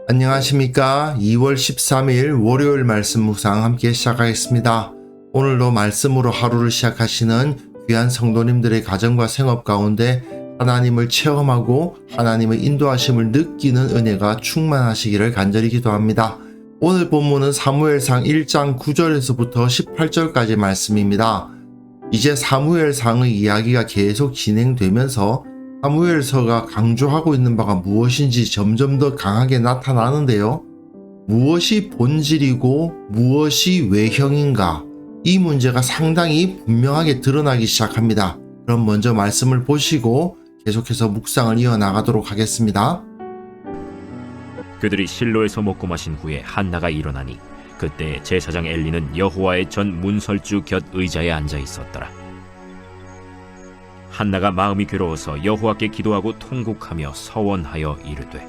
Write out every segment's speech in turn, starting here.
안녕하십니까. 2월 13일 월요일 말씀 묵상 함께 시작하겠습니다. 오늘도 말씀으로 하루를 시작하시는 귀한 성도님들의 가정과 생업 가운데 하나님을 체험하고 하나님의 인도하심을 느끼는 은혜가 충만하시기를 간절히 기도합니다. 오늘 본문은 사무엘상 1장 9절에서부터 18절까지 말씀입니다. 이제 사무엘상의 이야기가 계속 진행되면서 사무엘서가 강조하고 있는 바가 무엇인지 점점 더 강하게 나타나는데요. 무엇이 본질이고 무엇이 외형인가? 이 문제가 상당히 분명하게 드러나기 시작합니다. 그럼 먼저 말씀을 보시고 계속해서 묵상을 이어나가도록 하겠습니다. 그들이 실로에서 먹고 마신 후에 한나가 일어나니 그때 제사장 엘리는 여호와의 전 문설주 곁 의자에 앉아 있었더라. 한나가 마음이 괴로워서 여호와께 기도하고 통곡하며 서원하여 이르되,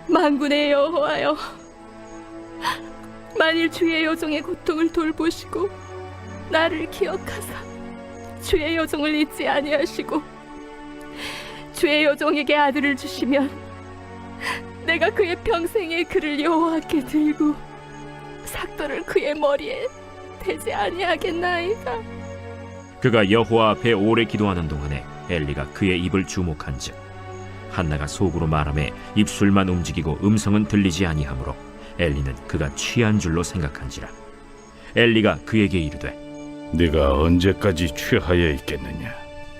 만군의 여호와여, 만일 주의 여종의 고통을 돌보시고 나를 기억하사 주의 여종을 잊지 아니하시고 주의 여종에게 아들을 주시면 내가 그의 평생에 그를 여호와께 들고 삭도를 그의 머리에 대지 아니하겠나이다. 그가 여호와 앞에 오래 기도하는 동안에 엘리가 그의 입을 주목한즉 한나가 속으로 말하며 입술만 움직이고 음성은 들리지 아니하므로 엘리는 그가 취한 줄로 생각한지라. 엘리가 그에게 이르되, 네가 언제까지 취하여 있겠느냐?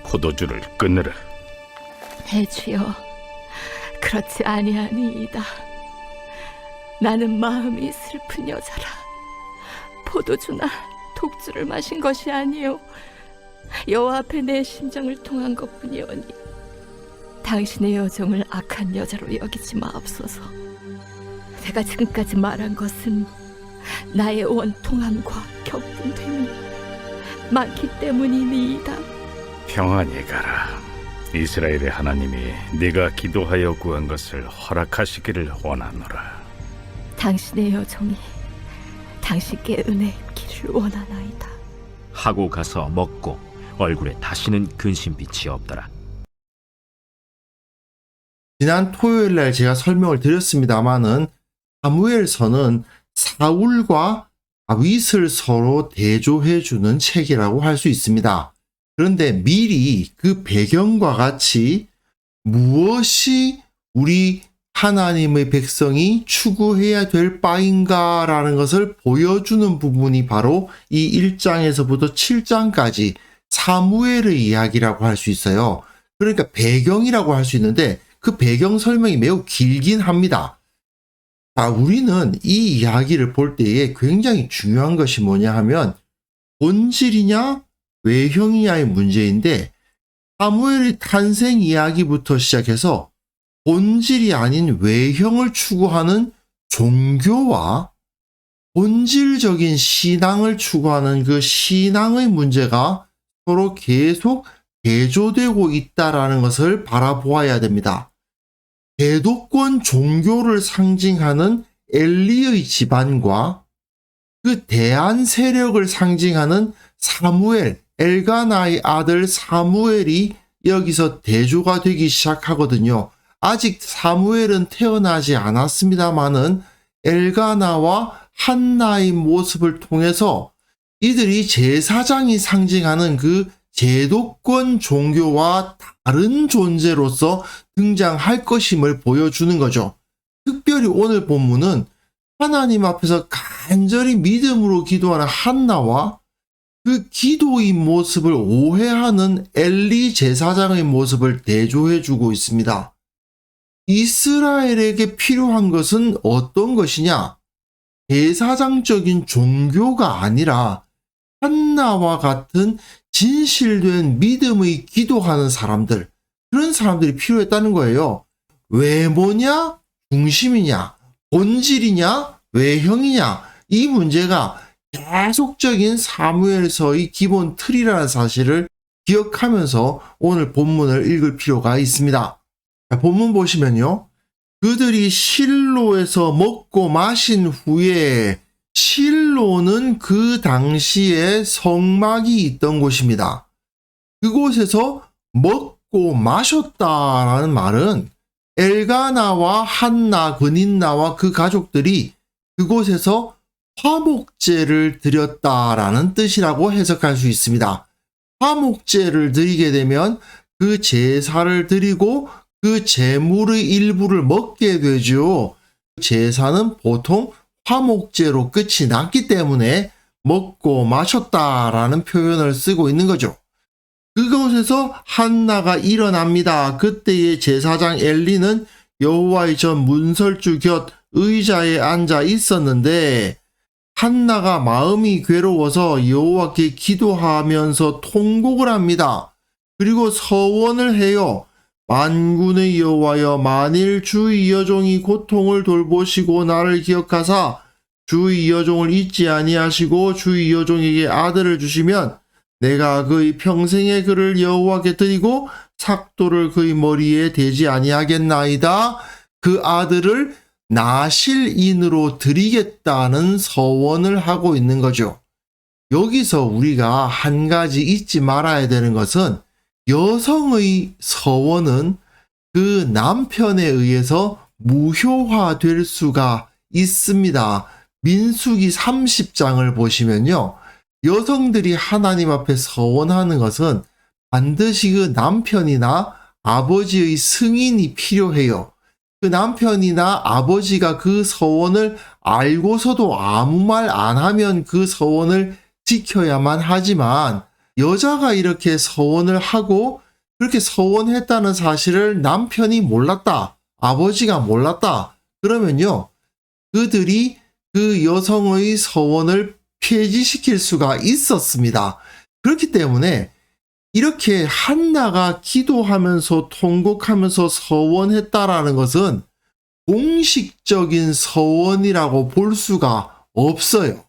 포도주를 끊으라. 대주여, 그렇지 아니하니이다. 나는 마음이 슬픈 여자라. 포도주나 독주를 마신 것이 아니요 여호와 앞에 내 심정을 통한 것뿐이오니 당신의 여종을 악한 여자로 여기지 마옵소서. 내가 지금까지 말한 것은 나의 원통함과 격분됨이 많기 때문이니이다. 평안히 가라. 이스라엘의 하나님이 네가 기도하여 구한 것을 허락하시기를 원하노라. 당신의 여종이 당신께 은혜 입기를 원하나이다. 하고 가서 먹고 얼굴에 다시는 근심빛이 없더라. 지난 토요일날 제가 설명을 드렸습니다마는 사무엘서는 사울과 다윗을 서로 대조해주는 책이라고 할 수 있습니다. 그런데 미리 그 배경과 같이 무엇이 우리 하나님의 백성이 추구해야 될 바인가라는 것을 보여주는 부분이 바로 이 1장에서부터 7장까지 사무엘의 이야기라고 할 수 있어요. 그러니까 배경이라고 할 수 있는데 그 배경 설명이 매우 길긴 합니다. 자, 우리는 이 이야기를 볼 때에 굉장히 중요한 것이 뭐냐 하면 본질이냐 외형이냐의 문제인데 사무엘의 탄생 이야기부터 시작해서 본질이 아닌 외형을 추구하는 종교와 본질적인 신앙을 추구하는 그 신앙의 문제가 서로 계속 대조되고 있다라는 것을 바라보아야 됩니다. 대도권 종교를 상징하는 엘리의 집안과 그 대안 세력을 상징하는 사무엘, 엘가나의 아들 사무엘이 여기서 대조가 되기 시작하거든요. 아직 사무엘은 태어나지 않았습니다마는 엘가나와 한나의 모습을 통해서 이들이 제사장이 상징하는 그 제도권 종교와 다른 존재로서 등장할 것임을 보여주는 거죠. 특별히 오늘 본문은 하나님 앞에서 간절히 믿음으로 기도하는 한나와 그 기도의 모습을 오해하는 엘리 제사장의 모습을 대조해주고 있습니다. 이스라엘에게 필요한 것은 어떤 것이냐? 제사장적인 종교가 아니라 한나와 같은 진실된 믿음의 기도하는 사람들, 그런 사람들이 필요했다는 거예요. 외모냐? 중심이냐, 본질이냐, 외형이냐, 이 문제가 계속적인 사무엘서의 기본 틀이라는 사실을 기억하면서 오늘 본문을 읽을 필요가 있습니다. 본문 보시면요. 그들이 실로에서 먹고 마신 후에, 실로는 그 당시에 성막이 있던 곳입니다. 그곳에서 먹고 마셨다라는 말은 엘가나와 한나, 그닌나와 그 가족들이 그곳에서 화목제를 드렸다라는 뜻이라고 해석할 수 있습니다. 화목제를 드리게 되면 그 제사를 드리고 그 제물의 일부를 먹게 되죠. 제사는 보통 화목제로 끝이 났기 때문에 먹고 마셨다라는 표현을 쓰고 있는 거죠. 그곳에서 한나가 일어납니다. 그때의 제사장 엘리는 여호와의 전 문설주 곁 의자에 앉아 있었는데 한나가 마음이 괴로워서 여호와께 기도하면서 통곡을 합니다. 그리고 서원을 해요. 만군의 여호와여, 만일 주의 여종이 고통을 돌보시고 나를 기억하사 주의 여종을 잊지 아니하시고 주의 여종에게 아들을 주시면 내가 그의 평생의 그를 여호와께 드리고 삭도를 그의 머리에 대지 아니하겠나이다. 그 아들을 나실인으로 드리겠다는 서원을 하고 있는 거죠. 여기서 우리가 한 가지 잊지 말아야 되는 것은 여성의 서원은 그 남편에 의해서 무효화될 수가 있습니다. 민수기 30장을 보시면요. 여성들이 하나님 앞에 서원하는 것은 반드시 그 남편이나 아버지의 승인이 필요해요. 그 남편이나 아버지가 그 서원을 알고서도 아무 말 안 하면 그 서원을 지켜야만 하지만 여자가 이렇게 서원을 하고 그렇게 서원했다는 사실을 남편이 몰랐다, 아버지가 몰랐다, 그러면요. 그들이 그 여성의 서원을 폐지시킬 수가 있었습니다. 그렇기 때문에 이렇게 한나가 기도하면서 통곡하면서 서원했다라는 것은 공식적인 서원이라고 볼 수가 없어요.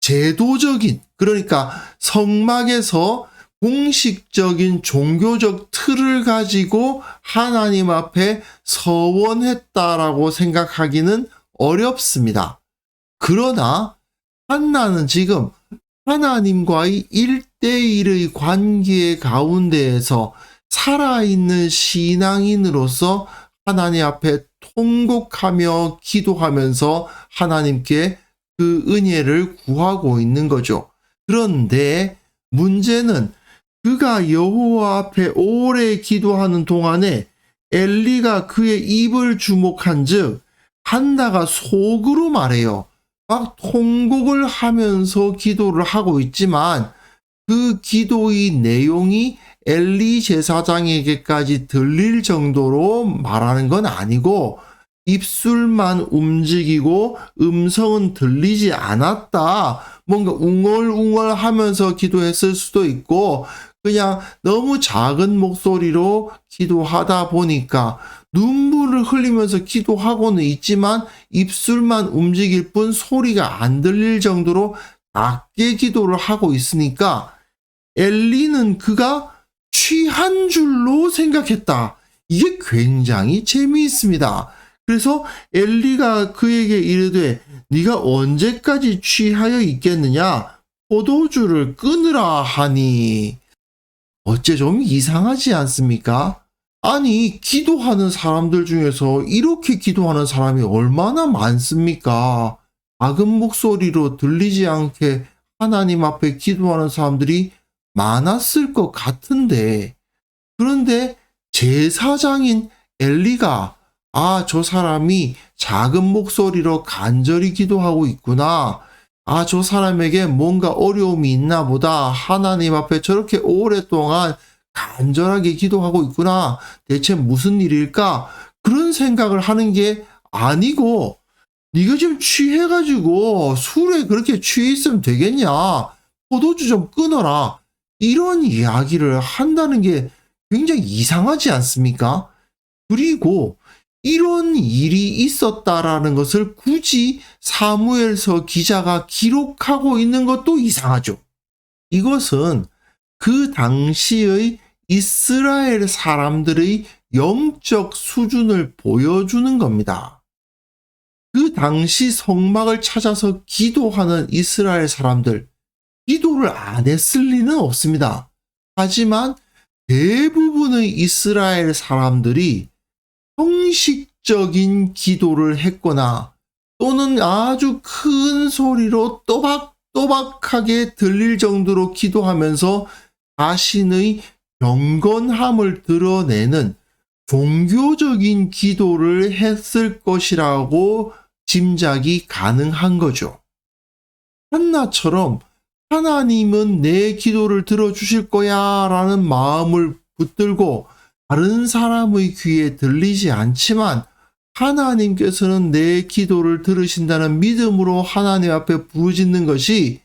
제도적인, 그러니까 성막에서 공식적인 종교적 틀을 가지고 하나님 앞에 서원했다라고 생각하기는 어렵습니다. 그러나 한나는 지금 하나님과의 1대1의 관계 가운데에서 살아있는 신앙인으로서 하나님 앞에 통곡하며 기도하면서 하나님께 그 은혜를 구하고 있는 거죠. 그런데 문제는 그가 여호와 앞에 오래 기도하는 동안에 엘리가 그의 입을 주목한 즉 한나가 속으로 말해요. 막 통곡을 하면서 기도를 하고 있지만 그 기도의 내용이 엘리 제사장에게까지 들릴 정도로 말하는 건 아니고 입술만 움직이고 음성은 들리지 않았다. 뭔가 웅얼웅얼 하면서 기도했을 수도 있고 그냥 너무 작은 목소리로 기도하다 보니까 눈물을 흘리면서 기도하고는 있지만 입술만 움직일 뿐 소리가 안 들릴 정도로 낮게 기도를 하고 있으니까 엘리는 그가 취한 줄로 생각했다. 이게 굉장히 재미있습니다. 그래서 엘리가 그에게 이르되 네가 언제까지 취하여 있겠느냐? 포도주를 끊으라 하니. 어째 좀 이상하지 않습니까? 아니, 기도하는 사람들 중에서 이렇게 기도하는 사람이 얼마나 많습니까? 작은 목소리로 들리지 않게 하나님 앞에 기도하는 사람들이 많았을 것 같은데, 그런데 제사장인 엘리가 저 사람이 작은 목소리로 간절히 기도하고 있구나. 저 사람에게 뭔가 어려움이 있나 보다. 하나님 앞에 저렇게 오랫동안 간절하게 기도하고 있구나. 대체 무슨 일일까? 그런 생각을 하는 게 아니고 네가 지금 취해가지고 술에 그렇게 취해 있으면 되겠냐? 포도주 좀 끊어라. 이런 이야기를 한다는 게 굉장히 이상하지 않습니까? 그리고 이런 일이 있었다라는 것을 굳이 사무엘서 기자가 기록하고 있는 것도 이상하죠. 이것은 그 당시의 이스라엘 사람들의 영적 수준을 보여주는 겁니다. 그 당시 성막을 찾아서 기도하는 이스라엘 사람들, 기도를 안 했을 리는 없습니다. 하지만 대부분의 이스라엘 사람들이 형식적인 기도를 했거나 또는 아주 큰 소리로 또박또박하게 들릴 정도로 기도하면서 자신의 경건함을 드러내는 종교적인 기도를 했을 것이라고 짐작이 가능한 거죠. 한나처럼 하나님은 내 기도를 들어주실 거야 라는 마음을 붙들고 다른 사람의 귀에 들리지 않지만 하나님께서는 내 기도를 들으신다는 믿음으로 하나님 앞에 부르짖는 것이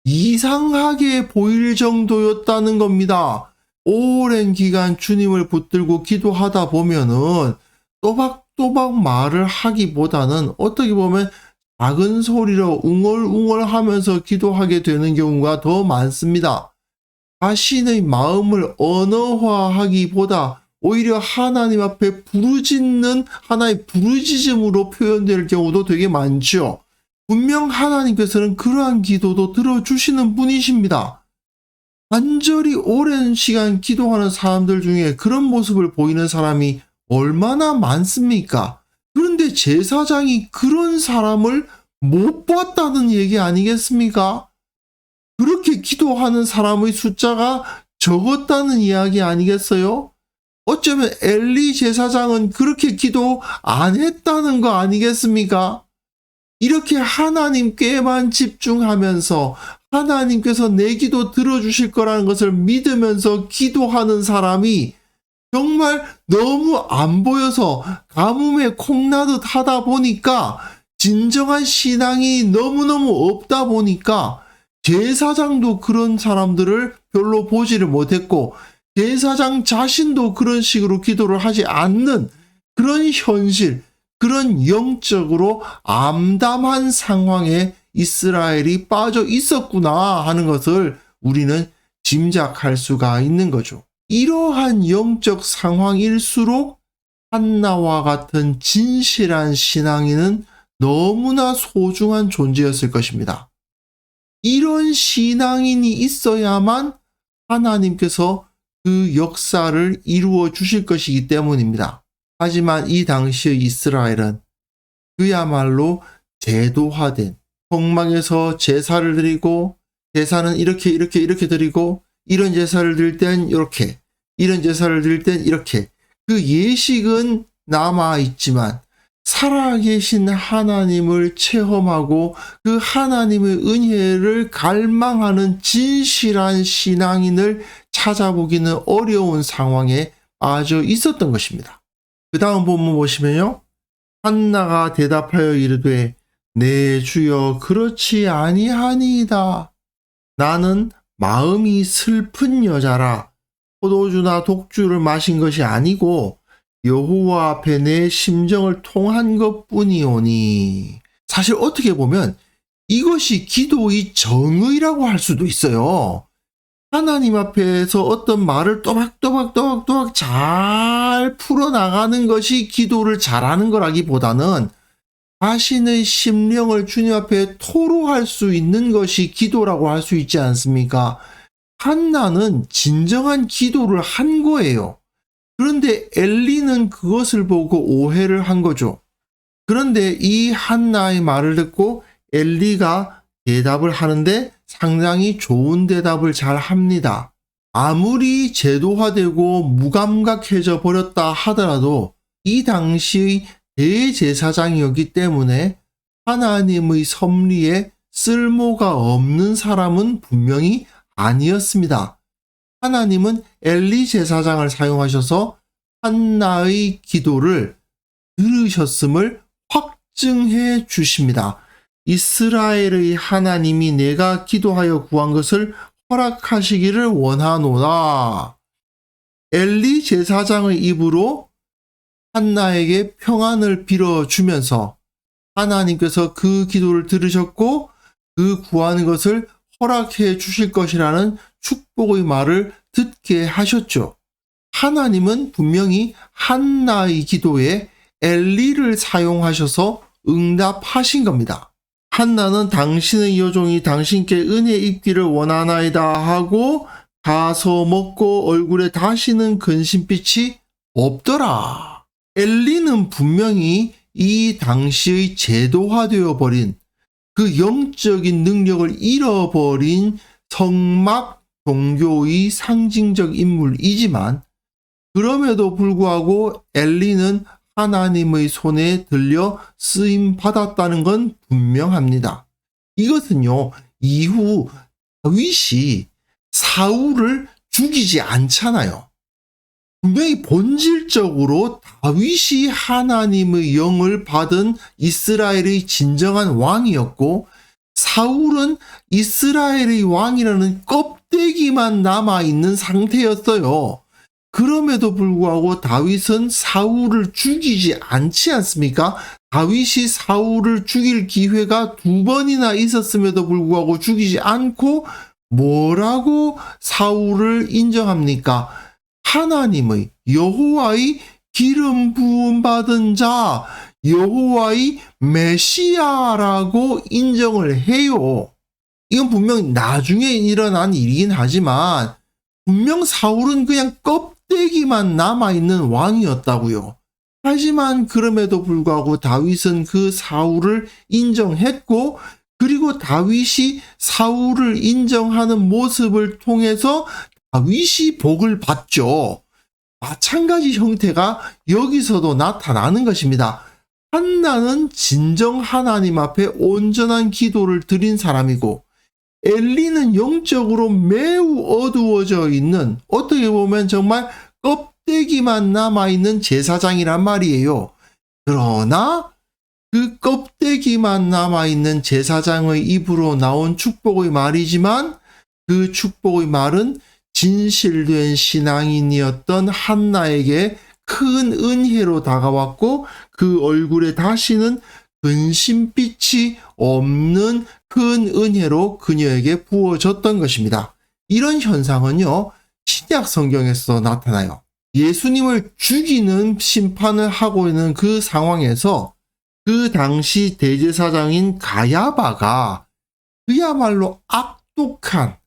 이상하게 보일 정도였다는 겁니다. 오랜 기간 주님을 붙들고 기도하다 보면은 또박또박 말을 하기보다는 어떻게 보면 작은 소리로 웅얼웅얼 하면서 기도하게 되는 경우가 더 많습니다. 자신의 마음을 언어화하기보다 오히려 하나님 앞에 부르짖는 하나의 부르짖음으로 표현될 경우도 되게 많죠. 분명 하나님께서는 그러한 기도도 들어주시는 분이십니다. 간절히 오랜 시간 기도하는 사람들 중에 그런 모습을 보이는 사람이 얼마나 많습니까? 그런데 제사장이 그런 사람을 못 봤다는 얘기 아니겠습니까? 그렇게 기도하는 사람의 숫자가 적었다는 이야기 아니겠어요? 어쩌면 엘리 제사장은 그렇게 기도 안 했다는 거 아니겠습니까? 이렇게 하나님께만 집중하면서 하나님께서 내 기도 들어주실 거라는 것을 믿으면서 기도하는 사람이 정말 너무 안 보여서 가뭄에 콩나듯 하다 보니까 진정한 신앙이 너무너무 없다 보니까 제사장도 그런 사람들을 별로 보지를 못했고 제사장 자신도 그런 식으로 기도를 하지 않는 그런 현실, 그런 영적으로 암담한 상황에 이스라엘이 빠져 있었구나 하는 것을 우리는 짐작할 수가 있는 거죠. 이러한 영적 상황일수록 한나와 같은 진실한 신앙인은 너무나 소중한 존재였을 것입니다. 이런 신앙인이 있어야만 하나님께서 그 역사를 이루어 주실 것이기 때문입니다. 하지만 이 당시의 이스라엘은 그야말로 제도화된 성막에서 제사를 드리고 제사는 이렇게 드리고 이런 제사를 드릴 땐 이렇게 이런 제사를 드릴 땐 이렇게 그 예식은 남아있지만 살아계신 하나님을 체험하고 그 하나님의 은혜를 갈망하는 진실한 신앙인을 찾아보기는 어려운 상황에 빠져 있었던 것입니다. 그 다음 본문 보시면요. 한나가 대답하여 이르되 내 주여 그렇지 아니하니이다. 나는 마음이 슬픈 여자라 포도주나 독주를 마신 것이 아니고 여호와 앞에 내 심정을 통한 것뿐이오니. 사실 어떻게 보면 이것이 기도의 정의라고 할 수도 있어요. 하나님 앞에서 어떤 말을 또박또박 잘 풀어나가는 것이 기도를 잘하는 거라기보다는 자신의 심령을 주님 앞에 토로할 수 있는 것이 기도라고 할 수 있지 않습니까? 한나는 진정한 기도를 한 거예요. 그런데 엘리는 그것을 보고 오해를 한 거죠. 그런데 이 한나의 말을 듣고 엘리가 대답을 하는데 상당히 좋은 대답을 잘 합니다. 아무리 제도화되고 무감각해져 버렸다 하더라도 이 당시의 대제사장이었기 때문에 하나님의 섭리에 쓸모가 없는 사람은 분명히 아니었습니다. 하나님은 엘리 제사장을 사용하셔서 한나의 기도를 들으셨음을 확증해 주십니다. 이스라엘의 하나님이 내가 기도하여 구한 것을 허락하시기를 원하노라. 엘리 제사장의 입으로 한나에게 평안을 빌어주면서 하나님께서 그 기도를 들으셨고 그 구하는 것을 허락해 주실 것이라는 축복의 말을 듣게 하셨죠. 하나님은 분명히 한나의 기도에 엘리를 사용하셔서 응답하신 겁니다. 한나는 당신의 여종이 당신께 은혜 입기를 원하나이다 하고 가서 먹고 얼굴에 다시는 근심빛이 없더라. 엘리는 분명히 이 당시의 제도화되어 버린 그 영적인 능력을 잃어버린 성막 종교의 상징적 인물이지만 그럼에도 불구하고 엘리는 하나님의 손에 들려 쓰임 받았다는 건 분명합니다. 이것은요, 이후 다윗이 사울을 죽이지 않잖아요. 분명히 본질적으로 다윗이 하나님의 영을 받은 이스라엘의 진정한 왕이었고 사울은 이스라엘의 왕이라는 껍데기만 남아있는 상태였어요. 그럼에도 불구하고 다윗은 사울을 죽이지 않지 않습니까? 다윗이 사울을 죽일 기회가 2번이나 있었음에도 불구하고 죽이지 않고 뭐라고 사울을 인정합니까? 하나님의 여호와의 기름 부음 받은 자, 여호와의 메시아라고 인정을 해요. 이건 분명 나중에 일어난 일이긴 하지만 분명 사울은 그냥 껍데기만 남아있는 왕이었다고요. 하지만 그럼에도 불구하고 다윗은 그 사울을 인정했고 그리고 다윗이 사울을 인정하는 모습을 통해서 다윗이 복을 받죠. 마찬가지 형태가 여기서도 나타나는 것입니다. 한나는 진정 하나님 앞에 온전한 기도를 드린 사람이고 엘리는 영적으로 매우 어두워져 있는 어떻게 보면 정말 껍데기만 남아있는 제사장이란 말이에요. 그러나 그 껍데기만 남아있는 제사장의 입으로 나온 축복의 말이지만 그 축복의 말은 진실된 신앙인이었던 한나에게 큰 은혜로 다가왔고 그 얼굴에 다시는 근심빛이 없는 큰 은혜로 그녀에게 부어졌던 것입니다. 이런 현상은요, 신약 성경에서 나타나요. 예수님을 죽이는 심판을 하고 있는 그 상황에서 그 당시 대제사장인 가야바가 그야말로 악독한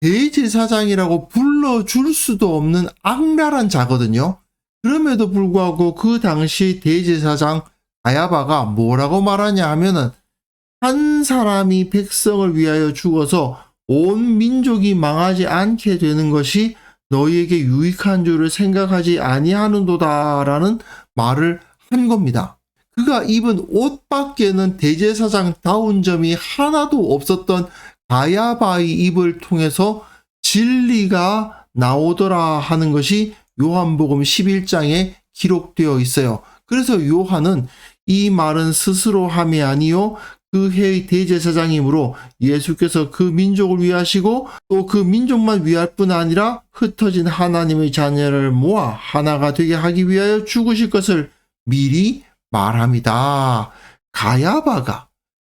대제사장이라고 불러줄 수도 없는 악랄한 자거든요. 그럼에도 불구하고 그 당시 대제사장 가야바가 뭐라고 말하냐 하면은 한 사람이 백성을 위하여 죽어서 온 민족이 망하지 않게 되는 것이 너희에게 유익한 줄을 생각하지 아니하는도다라는 말을 한 겁니다. 그가 입은 옷밖에는 대제사장다운 점이 하나도 없었던 가야바의 입을 통해서 진리가 나오더라 하는 것이 요한복음 11장에 기록되어 있어요. 그래서 요한은 이 말은 스스로 함이 아니요 그 해의 대제사장이므로 예수께서 그 민족을 위하시고 또 그 민족만 위할 뿐 아니라 흩어진 하나님의 자녀를 모아 하나가 되게 하기 위하여 죽으실 것을 미리 말합니다. 가야바가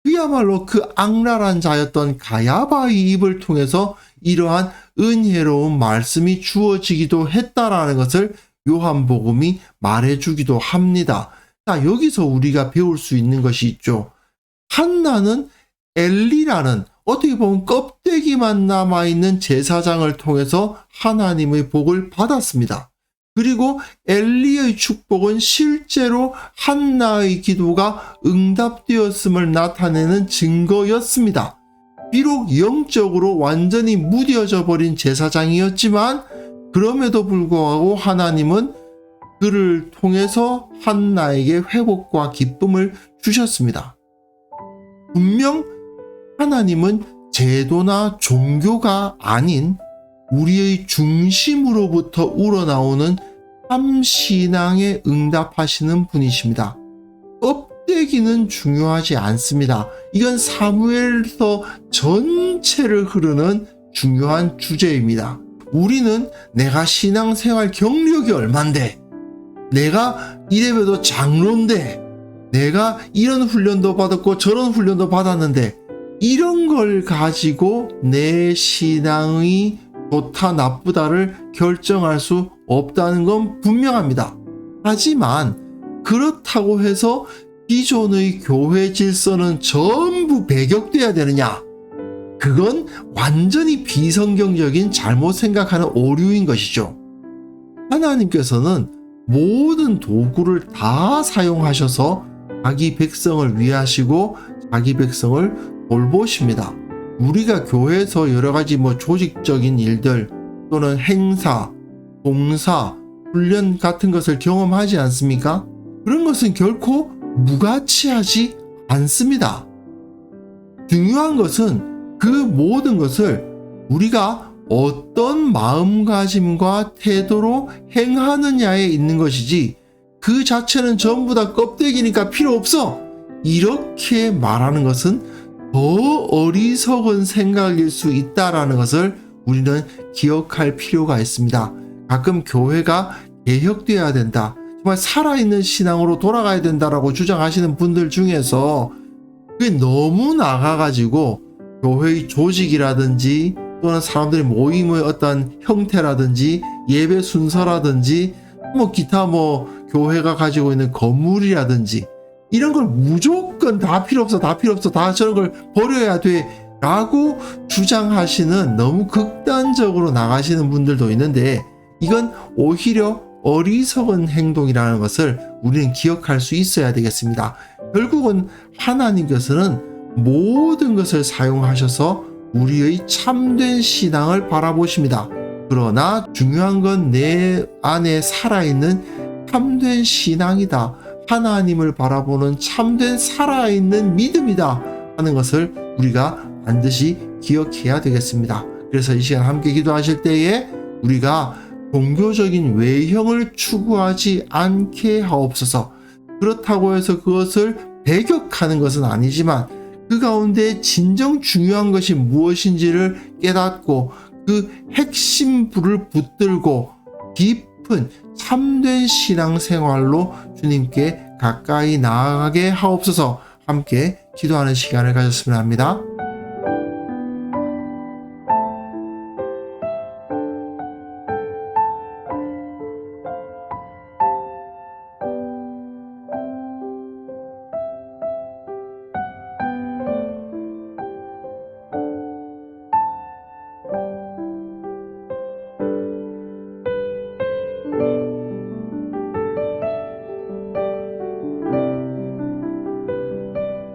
그야말로 그 악랄한 자였던 가야바의 입을 통해서 이러한 은혜로운 말씀이 주어지기도 했다라는 것을 요한복음이 말해주기도 합니다. 자, 여기서 우리가 배울 수 있는 것이 있죠. 한나는 엘리라는 어떻게 보면 껍데기만 남아있는 제사장을 통해서 하나님의 복을 받았습니다. 그리고 엘리의 축복은 실제로 한나의 기도가 응답되었음을 나타내는 증거였습니다. 비록 영적으로 완전히 무뎌져 버린 제사장이었지만 그럼에도 불구하고 하나님은 그를 통해서 한나에게 회복과 기쁨을 주셨습니다. 분명 하나님은 제도나 종교가 아닌 우리의 중심으로부터 우러나오는 참 신앙에 응답하시는 분이십니다. 껍데기는 중요하지 않습니다. 이건 사무엘서 전체를 흐르는 중요한 주제입니다. 우리는 내가 신앙생활 경력이 얼만데, 내가 이래봬도 장로인데, 내가 이런 훈련도 받았고 저런 훈련도 받았는데, 이런 걸 가지고 내 신앙이 좋다 나쁘다를 결정할 수 없다는 건 분명합니다. 하지만 그렇다고 해서 기존의 교회 질서는 전부 배격돼야 되느냐? 그건 완전히 비성경적인 잘못 생각하는 오류인 것이죠. 하나님께서는 모든 도구를 다 사용하셔서 자기 백성을 위하시고 자기 백성을 돌보십니다. 우리가 교회에서 여러 가지 조직적인 일들 또는 행사, 봉사, 훈련 같은 것을 경험하지 않습니까? 그런 것은 결코 무가치하지 않습니다. 중요한 것은 그 모든 것을 우리가 어떤 마음가짐과 태도로 행하느냐에 있는 것이지, 그 자체는 전부 다 껍데기니까 필요 없어, 이렇게 말하는 것은 더 어리석은 생각일 수 있다라는 것을 우리는 기억할 필요가 있습니다. 가끔 교회가 개혁되어야 된다, 정말 살아있는 신앙으로 돌아가야 된다라고 주장하시는 분들 중에서 그게 너무 나가가지고 교회의 조직이라든지 또는 사람들의 모임의 어떤 형태라든지 예배 순서라든지 기타 교회가 가지고 있는 건물이라든지 이런 걸 무조건 다 필요 없어, 다 필요 없어, 다 저런 걸 버려야 돼 라고 주장하시는 너무 극단적으로 나가시는 분들도 있는데, 이건 오히려 어리석은 행동이라는 것을 우리는 기억할 수 있어야 되겠습니다. 결국은 하나님께서는 모든 것을 사용하셔서 우리의 참된 신앙을 바라보십니다. 그러나 중요한 건 내 안에 살아있는 참된 신앙이다, 하나님을 바라보는 참된 살아있는 믿음이다 하는 것을 우리가 반드시 기억해야 되겠습니다. 그래서 이 시간 함께 기도하실 때에 우리가 종교적인 외형을 추구하지 않게 하옵소서. 그렇다고 해서 그것을 배격하는 것은 아니지만 그 가운데 진정 중요한 것이 무엇인지를 깨닫고 그 핵심 불을 붙들고 깊은 참된 신앙생활로 주님께 가까이 나아가게 하옵소서. 함께 기도하는 시간을 가졌으면 합니다.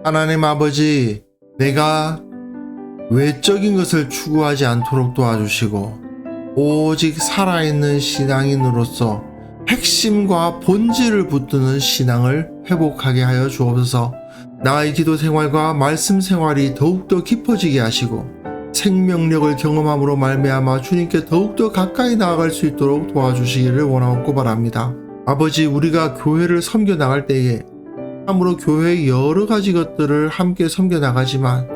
하나님 아버지, 내가 외적인 것을 추구하지 않도록 도와주시고 오직 살아있는 신앙인으로서 핵심과 본질을 붙드는 신앙을 회복하게 하여 주옵소서. 나의 기도 생활과 말씀 생활이 더욱더 깊어지게 하시고 생명력을 경험함으로 말미암아 주님께 더욱더 가까이 나아갈 수 있도록 도와주시기를 원하옵고 바랍니다. 아버지, 우리가 교회를 섬겨 나갈 때에 참으로 교회의 여러 가지 것들을 함께 섬겨 나가지만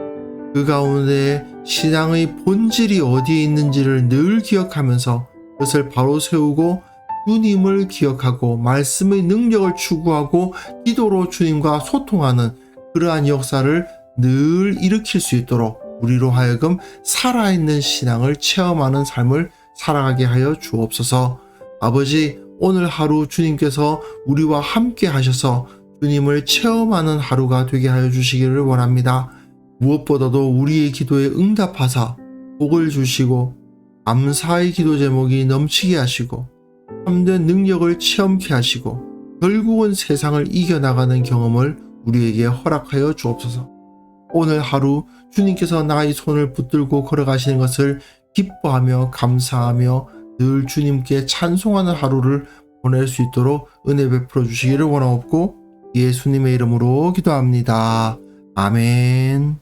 그 가운데 신앙의 본질이 어디에 있는지를 늘 기억하면서 그것을 바로 세우고 주님을 기억하고 말씀의 능력을 추구하고 기도로 주님과 소통하는 그러한 역사를 늘 일으킬 수 있도록 우리로 하여금 살아있는 신앙을 체험하는 삶을 살아가게 하여 주옵소서. 아버지, 오늘 하루 주님께서 우리와 함께 하셔서 주님을 체험하는 하루가 되게 하여 주시기를 원합니다. 무엇보다도 우리의 기도에 응답하사 복을 주시고 감사의 기도 제목이 넘치게 하시고 참된 능력을 체험케 하시고 결국은 세상을 이겨나가는 경험을 우리에게 허락하여 주옵소서. 오늘 하루 주님께서 나의 손을 붙들고 걸어가시는 것을 기뻐하며 감사하며 늘 주님께 찬송하는 하루를 보낼 수 있도록 은혜 베풀어 주시기를 원하옵고 예수님의 이름으로 기도합니다. 아멘.